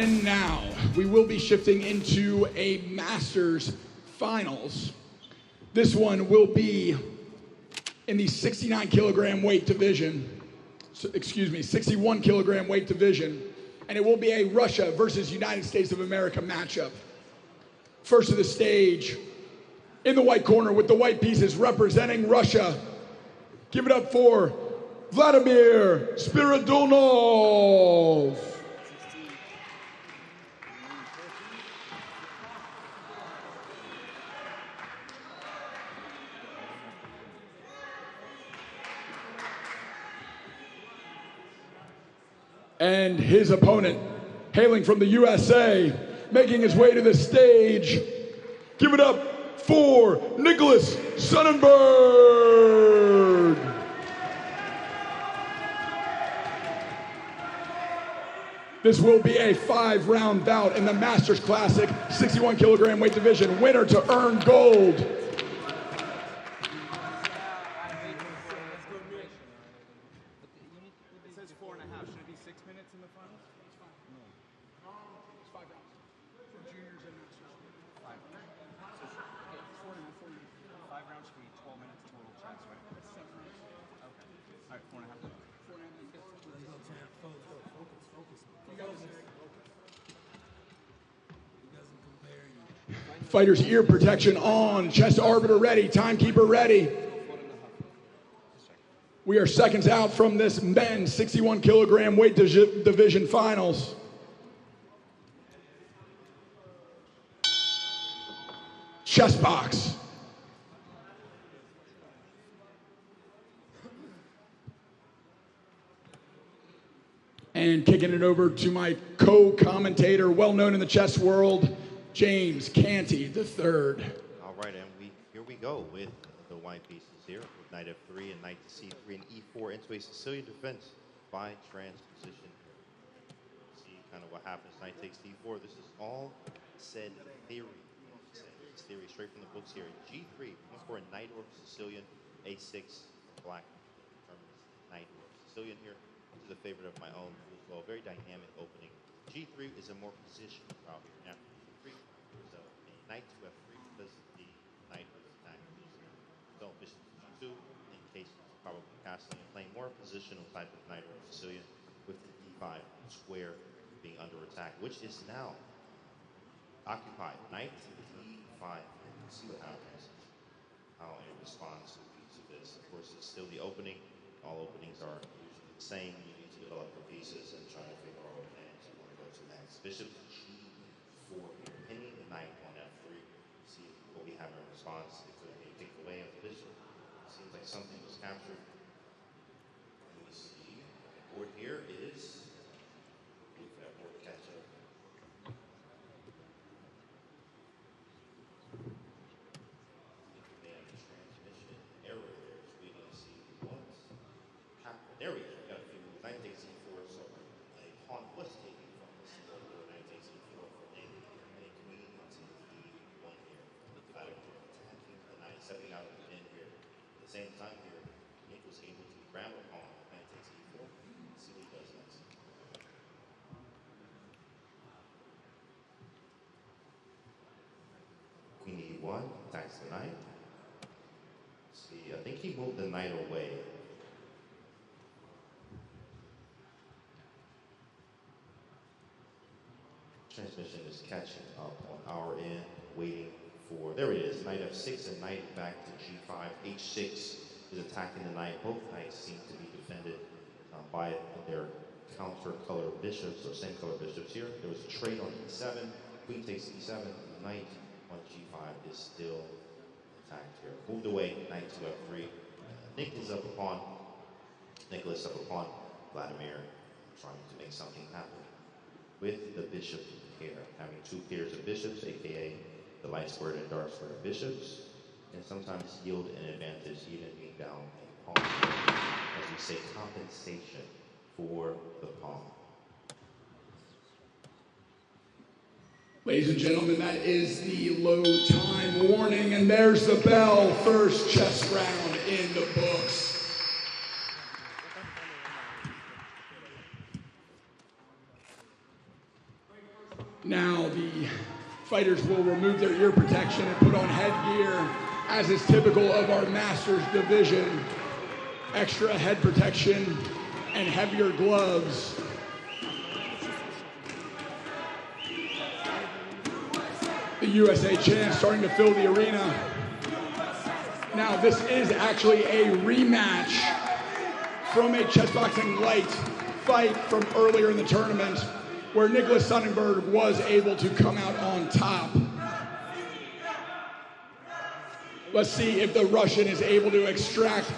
And now we will be shifting into a Masters Finals. This one will be in the 69 kilogram weight division, 61 kilogram weight division, and it will be a Russia versus United States of America matchup. First to the stage, in the white corner with the white pieces representing Russia, give it up for Vladimir Spiridonov. And his opponent, hailing from the USA, making his way to the stage, give it up for Nicholas Sonnenberg. This will be a 5-round bout in the Masters Classic 61 kilogram weight division. Winner to earn gold. Fighter's ear protection on, chest arbiter ready, timekeeper ready. We are seconds out from this men's 61 kilogram weight division finals. Chess box. And kicking it over to my co-commentator, well known in the chess world, James Canty III. All right, and here we go with the white pieces here with knight f3 and knight to c3 and e4 into a Sicilian defense by transposition. See kind of what happens. Knight takes d4. This is all said theory. It's theory straight from the books here. G3 for a knight or Sicilian. A6 black determines knight or Sicilian here. This is a favorite of my own as well. Very dynamic opening. G3 is a more positional route here. Now, so knight to f3 because the knight was attacked. So bishop to g2 in case it's probably castling and playing more positional type of knight or Sicilian with the d5 square being under attack, which is now occupied. Knight to d5. See what happens. How it responds to this. Of course, it's still the opening. All openings are usually the same. You need to develop the pieces and try to figure out what plans you want to go to next. Bishop to g4 here. Pinning the knight on f3. See what we have in response. It could be take away of the bishop. Seems like something was captured. Let me see. The board here is. Wait for that board to catch up. Transmission error there. So we don't see what happened. There we go. We got a few. Knight takes e4. So a pawn was taken from this board. Knight takes e4 for a queen into e1 here. Attacking the knight, stepping out of the pin here. At the same time here, Nick was able to grab a pawn. Knight takes e4. See what he does next. Queen e1 attacks the knight. See, I think he moved the knight away. Transmission is catching up on our end, waiting for, there it is, knight f6 and knight back to g5. h6 is attacking the knight. Both knights seem to be defended by their counter color bishops or same color bishops here. There was a trade on e7, queen takes e7, knight on g5 is still attacked here. Moved away, knight to f3. Nick is up a pawn. Nicholas up a pawn. Vladimir trying to make something happen with the bishop pair, having two pairs of bishops, aka the light squared and dark squared bishops, and sometimes yield an advantage even being down a pawn, as we say, compensation for the pawn. Ladies and gentlemen, that is the low time warning, and there's the bell. First chess round in the books. Now the fighters will remove their ear protection and put on headgear, as is typical of our Masters division. Extra head protection and heavier gloves. The USA champ starting to fill the arena. Now this is actually a rematch from a chessboxing light fight from earlier in the tournament, where Nicholas Sonnenberg was able to come out on top. Let's see if the Russian is able to extract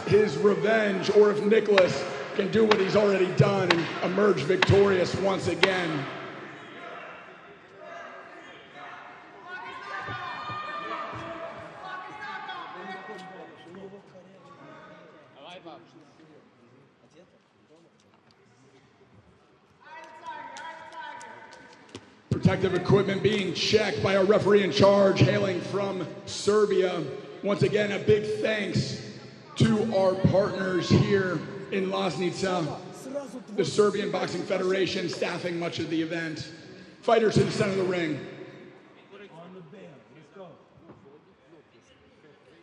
his revenge, or if Nicholas can do what he's already done and emerge victorious once again. Protective equipment being checked by our referee in charge, hailing from Serbia. Once again, a big thanks to our partners here in Loznica, the Serbian Boxing Federation, staffing much of the event. Fighters in the center of the ring.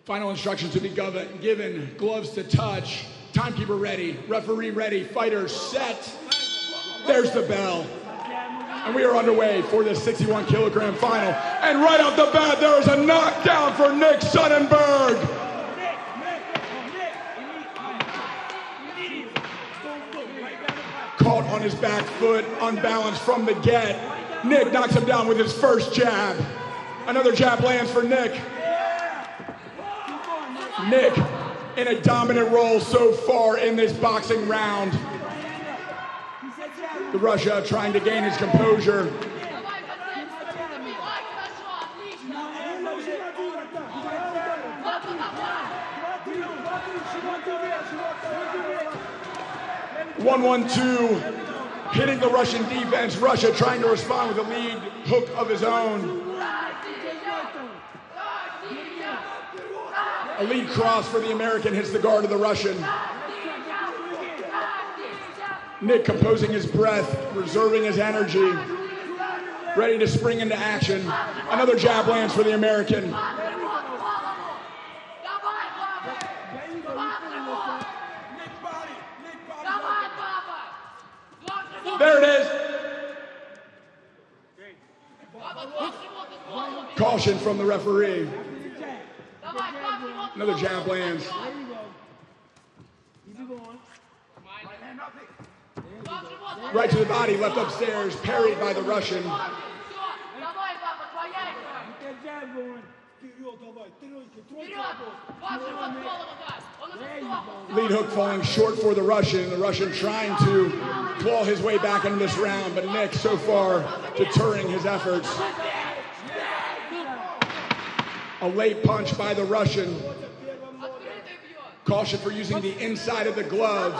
Final instructions to be given. Gloves to touch. Timekeeper ready. Referee ready. Fighters set. There's the bell. And we are underway for the 61 kilogram final. And right off the bat, there is a knockdown for Nick Sonnenberg. Caught on his back foot, unbalanced from the get. Nick knocks him down with his first jab. Another jab lands for Nick. Nick in a dominant role so far in this boxing round. The Russia trying to gain his composure. One-one-two, hitting the Russian defense. Russia trying to respond with a lead hook of his own. A lead cross for the American hits the guard of the Russian. Nick composing his breath, reserving his energy, ready to spring into action. Another jab lands for the American. There it is. Caution from the referee. Another jab lands. Right to the body, left upstairs, parried by the Russian. Lead hook falling short for the Russian. The Russian trying to claw his way back into this round, but Nick so far deterring his efforts. A late punch by the Russian. Caution for using the inside of the glove.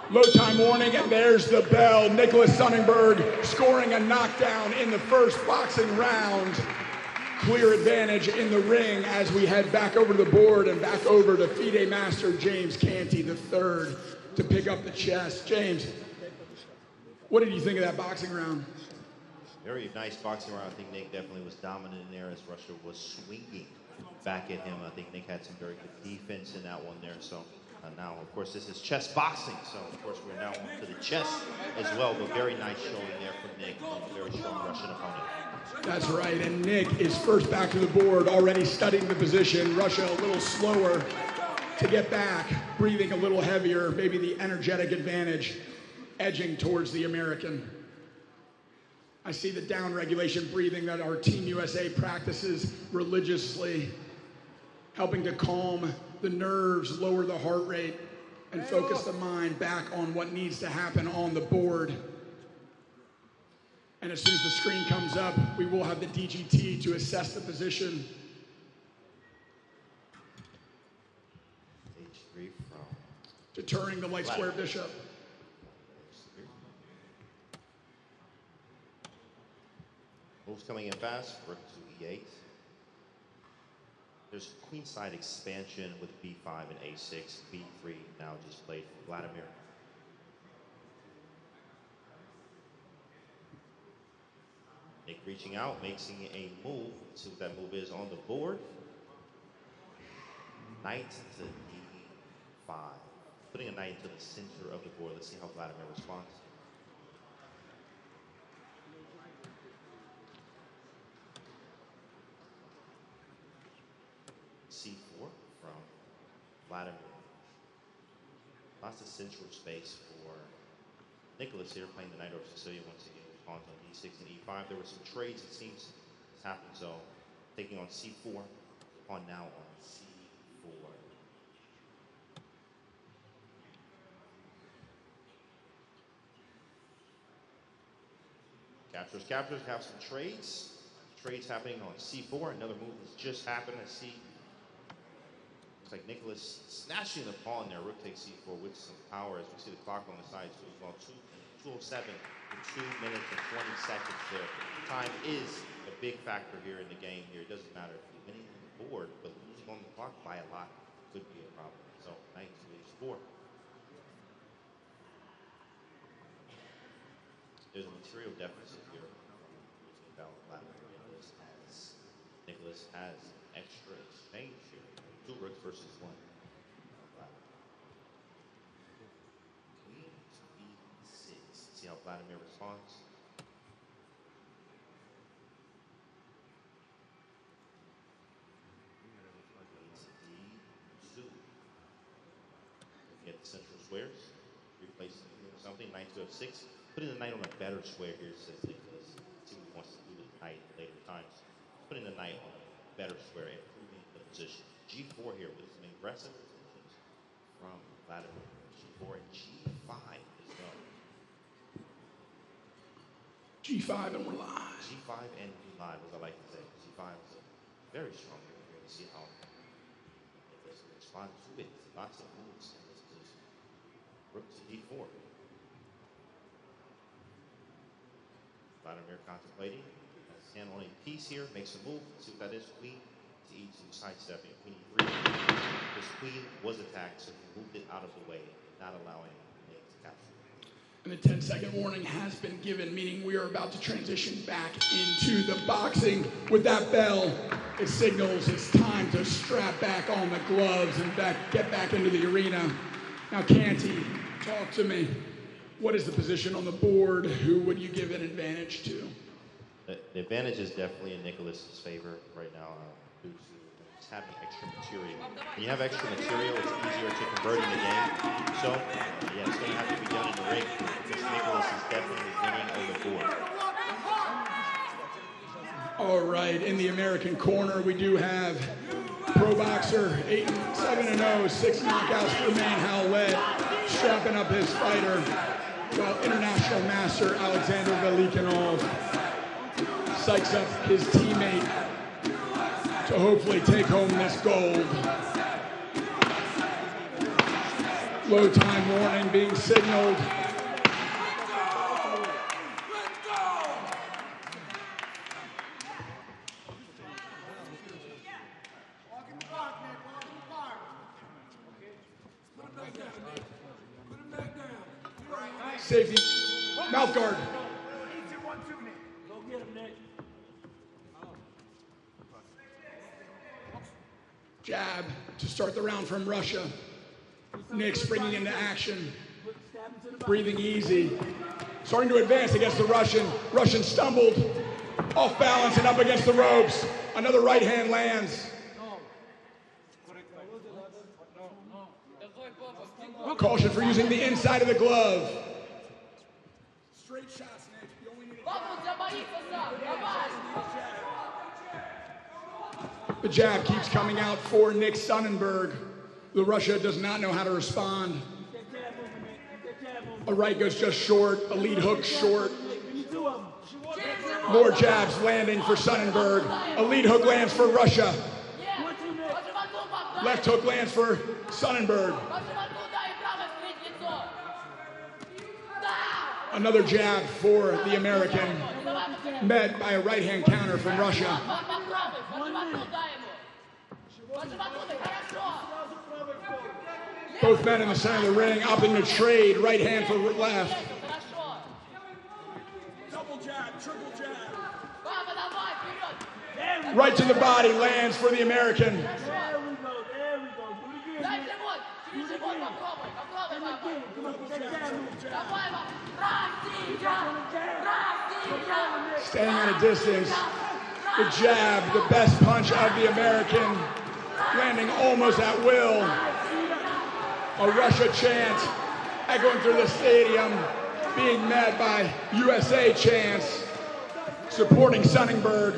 Low time warning, and there's the bell. Nicholas Sonnenberg scoring a knockdown in the first boxing round. Clear advantage in the ring as we head back over to the board and back over to FIDE Master James Canty III to pick up the chess. James, what did you think of that boxing round? Very nice boxing round. I think Nick definitely was dominant in there as Russia was swinging back at him. I think Nick had some very good defense in that one there. So now, of course, this is chess boxing. So, of course, we're now on to the chess as well. But very nice showing there from Nick. A very strong Russian opponent. That's right. And Nick is first back to the board, already studying the position. Russia a little slower to get back, breathing a little heavier, maybe the energetic advantage edging towards the American. I see the down regulation breathing that our Team USA practices religiously, helping to calm the nerves, lower the heart rate, and focus the mind back on what needs to happen on the board. And as soon as the screen comes up, we will have the DGT to assess the position. H3 from deterring the light square bishop. Moves coming in fast. Rook to E8. There's queenside expansion with B5 and A6. B3 now just played for Vladimir. Nick reaching out, making a move. Let's see what that move is on the board. Knight to D5. Putting a knight into the center of the board. Let's see how Vladimir responds. C4 from Vladimir. Lots of central space for Nicholas here, playing the knight over Sicilian once again. Pawns on D6 and E5. There were some trades, it seems, happened. So taking on C4, pawn now on C4. Captures, have some trades. Trades happening on C4. Another move has just happened. I see. Looks like Nicholas snatching the pawn there. Rook takes C4 with some power as we see the clock on the side. So it's about 2:07 in 2 minutes and 20 seconds there. Time is a big factor here in the game here. It doesn't matter if you're winning on the board, but losing on the clock by a lot could be a problem. So knight to H4. There's a material deficit here between Vladimir and Nicholas has extra exchange here. 2 rooks versus 1. Queen to E6. See how Vladimir responds. Queen to D2. Get the central squares. Replace something. Knight to F6. Putting the knight on a better square here, says Nicholas. See what he wants to do with the knight in later times. Putting the knight on a better square, improving the position. G4 here with some aggressive positions from Vladimir. G4 and G5 as well. G5 and we're live. G5 and live, as I like to say. G5 is a very strong move here. To see how Nicholas responds to it. Lots of moves in this position. Rook to D4. Vladimir contemplating. Has his hand on a piece here. Makes a move. Let's see what that is. Queen to E2, sidestepping. Queen E3. This queen was attacked, so he moved it out of the way, not allowing Nick to capture it. And the 10-second warning has been given, meaning we are about to transition back into the boxing. With that bell, it signals it's time to strap back on the gloves and get back into the arena. Now, Canty, talk to me. What is the position on the board? Who would you give an advantage to? The advantage is definitely in Nicholas's favor right now. Due to just having extra material. When you have extra material, it's easier to convert in the game. So, yeah, it's going to have to be done in the ring because Nicholas is definitely winning on the board. All right, in the American corner, we do have pro boxer, 7-0, 6 knockouts for Maine Howlett, strapping up his fighter. Well, international master Alexander Velikanov psychs up his teammate to hopefully take home this gold. Low time warning being signaled. Safety, mouth guard. Jab to start the round from Russia. Nick springing into action, breathing easy. Starting to advance against the Russian. Russian stumbled, off balance and up against the ropes. Another right hand lands. Caution for using the inside of the glove. Straight shots, Nick. You only need the jab keeps coming out for Nick Sonnenberg. The Russia does not know how to respond. A right goes just short, a lead hook short. More jabs landing for Sonnenberg. A lead hook lands for Russia. Left hook lands for Sonnenberg. Another jab for the American, met by a right-hand counter from Russia. Both men in the center of the ring opting to trade right hand for left. Double jab, triple jab. to the body lands for the American. There we go. There we go. Do it again. Do it again. Staying at a distance. The jab, the best punch of the American, landing almost at will. A Russia chant echoing through the stadium, being met by USA chants supporting Sonnenberg.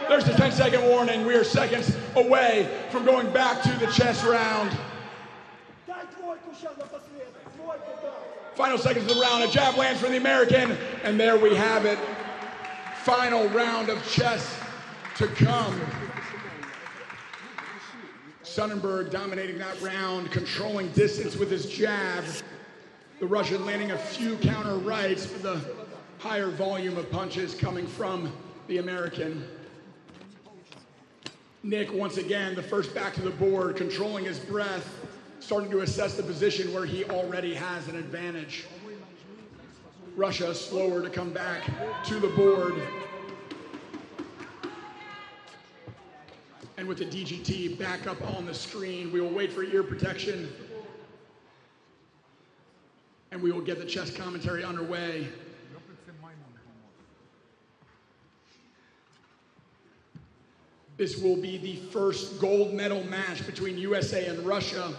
There's the 10-second warning. We are seconds away from going back to the chess round. Final seconds of the round. A jab lands for the American, and there we have it. Final round of chess to come. Sonnenberg dominating that round, controlling distance with his jab. The Russian landing a few counter rights, but the higher volume of punches coming from the American. Nick, once again, the first back to the board, controlling his breath, starting to assess the position where he already has an advantage. Russia slower to come back to the board. And with the DGT back up on the screen, we will wait for ear protection. And we will get the chess commentary underway. This will be the first gold medal match between USA and Russia.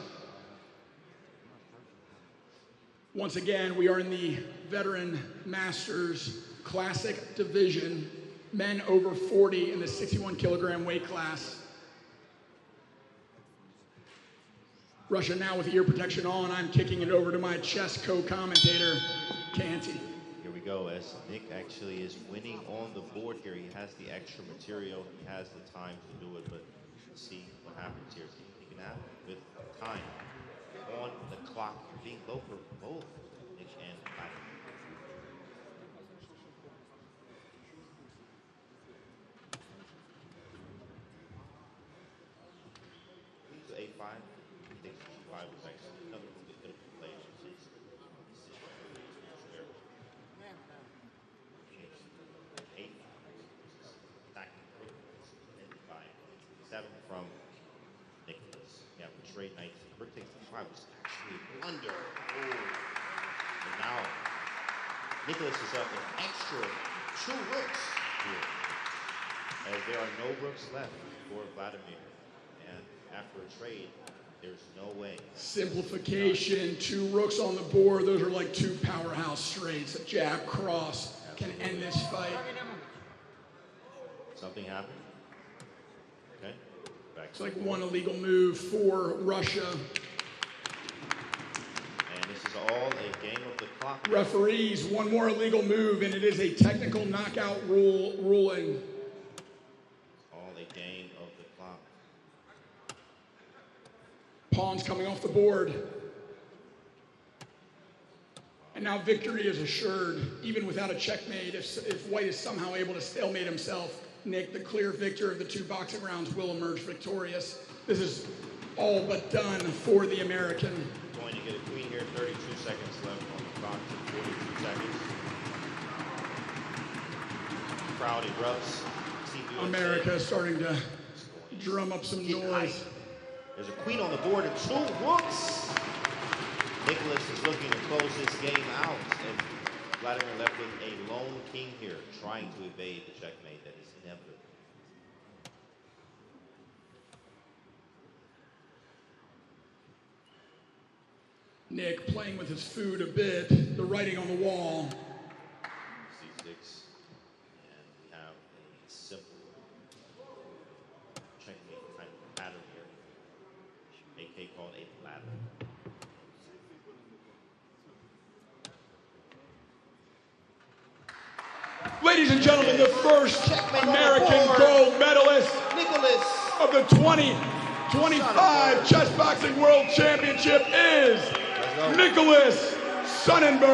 Once again, we are in the Veteran Masters Classic Division, men over 40 in the 61 kilogram weight class. Russia now with ear protection on. I'm kicking it over to my chess co-commentator, Canty. Here we go, as Nick actually is winning on the board here. He has the extra material, he has the time to do it, but let's see what happens here. He can have with time on the clock, being low for both Nick and Vladimir. To A5, I think G5 was actually another really good play. Seven from Nicholas. Yeah, trade 19. Rook takes the 5 was actually under. Oh. And now Nicholas is up an extra 2 rooks here. As there are no rooks left for Vladimir. And after a trade, there's no way. Simplification, 2 rooks on the board. Those are like 2 powerhouse straights. A jab cross can end this fight. Something happened. Okay. Back It's like one illegal move for Russia. And this is all a game of the clock. Referees, one more illegal move, and it is a technical knockout ruling. All a game of the clock. Pawns coming off the board. And now victory is assured, even without a checkmate. If White is somehow able to stalemate himself, Nick, the clear victor of the 2 boxing rounds, will emerge victorious. This is all but done for the American. Going to get a queen here, 32 seconds left on the clock, 42 seconds. Crowd erupts. America starting to drum up some noise. There's a queen on the board and 2 rooks. Nicholas is looking to close this game out, and Vladimir left with a lone king here, trying to evade the checkmate that is inevitable. Nick playing with his food a bit, the writing on the wall. C6, and we have a simple checkmate kind of pattern here, AK called a ladder. Ladies and gentlemen, the first American gold medalist Nicholas of the 2025 Chessboxing World Championship is Nicholas Sonnenberg.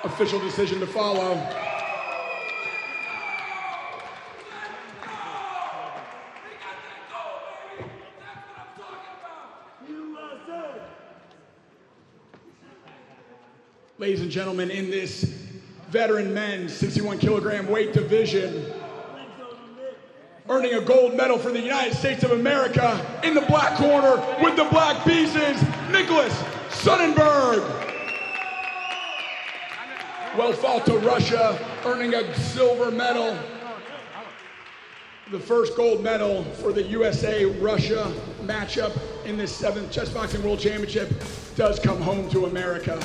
Official decision to follow. Ladies and gentlemen, in this veteran men's 61 kilogram weight division, earning a gold medal for the United States of America, in the black corner with the black pieces, Nicholas Sonnenberg. Well fought to Russia, earning a silver medal. The first gold medal for the USA-Russia matchup in this 7th Chessboxing World Championship does come home to America.